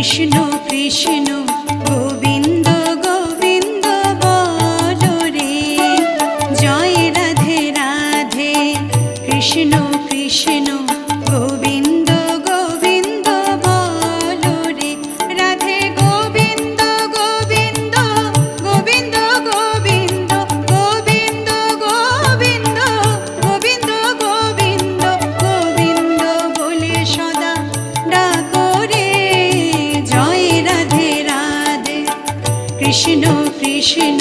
কৃষ্ণ কৃষ্ণ গোবিন্দ গোবিন্দ বলো রে, জয় রাধে রাধে। কৃষ্ণ কৃষ্ণ গোবিন্দ গোবিন্দ বলো রে, রাধে গোবিন্দ গোবিন্দ গোবিন্দ গোবিন্দ গোবিন্দ গোবিন্দ গোবিন্দ গোবিন্দ গোবিন্দ বলে সদা ডাকো রে, জয় রাধে রাধে। কৃষ্ণ কৃষ্ণ